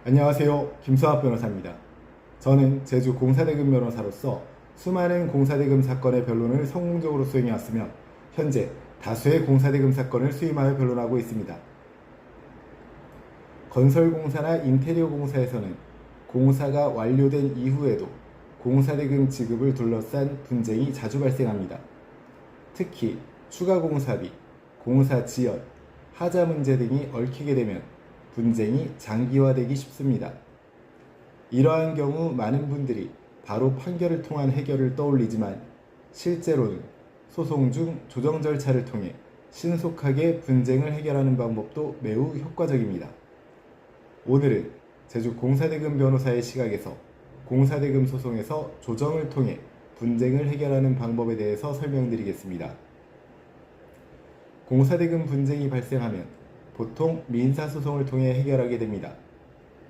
안녕하세요. 김수학 변호사입니다. 저는 제주 공사대금 변호사로서 수많은 공사대금 사건의 변론을 성공적으로 수행해왔으며 현재 다수의 공사대금 사건을 수임하여 변론하고 있습니다. 건설공사나 인테리어 공사에서는 공사가 완료된 이후에도 공사대금 지급을 둘러싼 분쟁이 자주 발생합니다. 특히 추가 공사비, 공사 지연, 하자 문제 등이 얽히게 되면 분쟁이 장기화되기 쉽습니다. 이러한 경우 많은 분들이 바로 판결을 통한 해결을 떠올리지만 실제로는 소송 중 조정 절차를 통해 신속하게 분쟁을 해결하는 방법도 매우 효과적입니다. 오늘은 제주 공사대금 변호사의 시각에서 공사대금 소송에서 조정을 통해 분쟁을 해결하는 방법에 대해서 설명드리겠습니다. 공사대금 분쟁이 발생하면 보통 민사소송을 통해 해결하게 됩니다.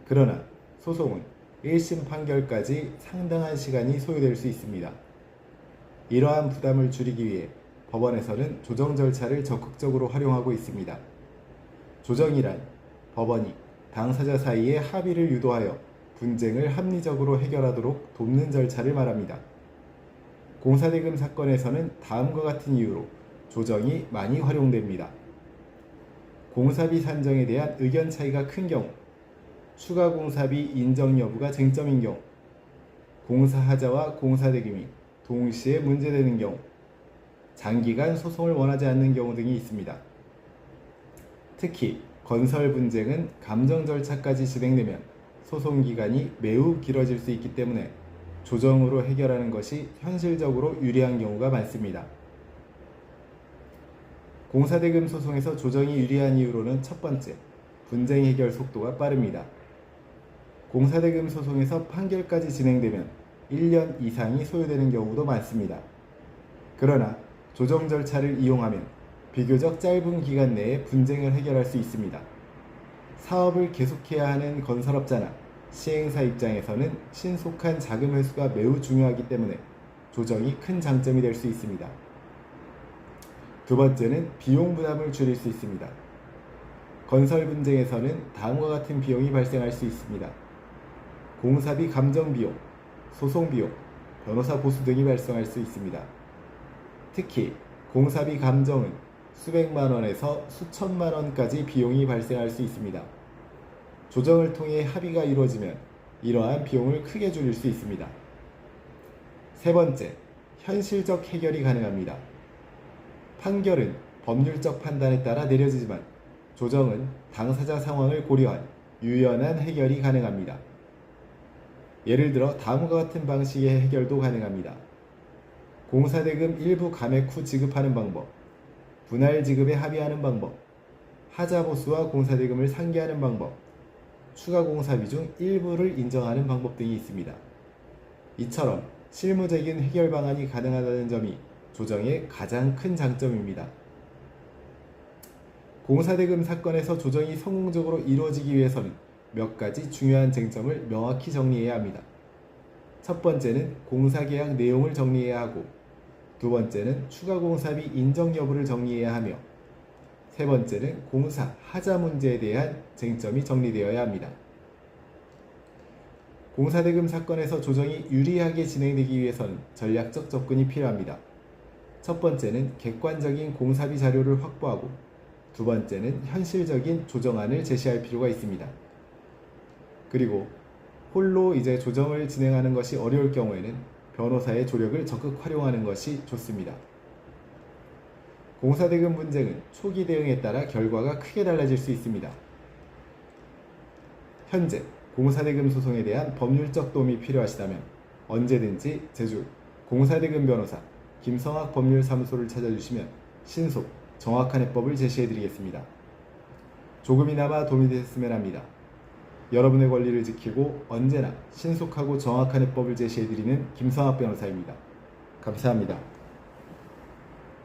그러나 소송은 1심 판결까지 상당한 시간이 소요될 수 있습니다. 이러한 부담을 줄이기 위해 법원에서는 조정 절차를 적극적으로 활용하고 있습니다. 조정이란 법원이 당사자 사이의 합의를 유도하여 분쟁을 합리적으로 해결하도록 돕는 절차를 말합니다. 공사대금 사건에서는 다음과 같은 이유로 조정이 많이 활용됩니다. 공사비 산정에 대한 의견 차이가 큰 경우, 추가 공사비 인정 여부가 쟁점인 경우, 공사 하자와 공사대금이 동시에 문제되는 경우, 장기간 소송을 원하지 않는 경우 등이 있습니다. 특히 건설 분쟁은 감정 절차까지 진행되면 소송 기간이 매우 길어질 수 있기 때문에 조정으로 해결하는 것이 현실적으로 유리한 경우가 많습니다. 공사대금 소송에서 조정이 유리한 이유로는 첫 번째, 분쟁 해결 속도가 빠릅니다. 공사대금 소송에서 판결까지 진행되면 1년 이상이 소요되는 경우도 많습니다. 그러나 조정 절차를 이용하면 비교적 짧은 기간 내에 분쟁을 해결할 수 있습니다. 사업을 계속해야 하는 건설업자나 시행사 입장에서는 신속한 자금 회수가 매우 중요하기 때문에 조정이 큰 장점이 될 수 있습니다. 두 번째는 비용 부담을 줄일 수 있습니다. 건설 분쟁에서는 다음과 같은 비용이 발생할 수 있습니다. 공사비 감정 비용, 소송 비용, 변호사 보수 등이 발생할 수 있습니다. 특히 공사비 감정은 수백만 원에서 수천만 원까지 비용이 발생할 수 있습니다. 조정을 통해 합의가 이루어지면 이러한 비용을 크게 줄일 수 있습니다. 세 번째, 현실적 해결이 가능합니다. 판결은 법률적 판단에 따라 내려지지만 조정은 당사자 상황을 고려한 유연한 해결이 가능합니다. 예를 들어 다음과 같은 방식의 해결도 가능합니다. 공사대금 일부 감액 후 지급하는 방법, 분할 지급에 합의하는 방법, 하자 보수와 공사대금을 상기하는 방법, 추가 공사비 중 일부를 인정하는 방법 등이 있습니다. 이처럼 실무적인 해결 방안이 가능하다는 점이 조정의 가장 큰 장점입니다. 공사대금 사건에서 조정이 성공적으로 이루어지기 위해서는 몇 가지 중요한 쟁점을 명확히 정리해야 합니다. 첫 번째는 공사계약 내용을 정리해야 하고, 두 번째는 추가 공사비 인정 여부를 정리해야 하며, 세 번째는 공사 하자 문제에 대한 쟁점이 정리되어야 합니다. 공사대금 사건에서 조정이 유리하게 진행되기 위해서는 전략적 접근이 필요합니다. 첫 번째는 객관적인 공사비 자료를 확보하고, 두 번째는 현실적인 조정안을 제시할 필요가 있습니다. 그리고 홀로 조정을 진행하는 것이 어려울 경우에는 변호사의 조력을 적극 활용하는 것이 좋습니다. 공사대금 분쟁은 초기 대응에 따라 결과가 크게 달라질 수 있습니다. 현재 공사대금 소송에 대한 법률적 도움이 필요하시다면 언제든지 제주 공사대금 변호사 김성학 법률사무소를 찾아주시면 신속, 정확한 해법을 제시해드리겠습니다. 조금이나마 도움이 되셨으면 합니다. 여러분의 권리를 지키고 언제나 신속하고 정확한 해법을 제시해드리는 김성학 변호사입니다. 감사합니다.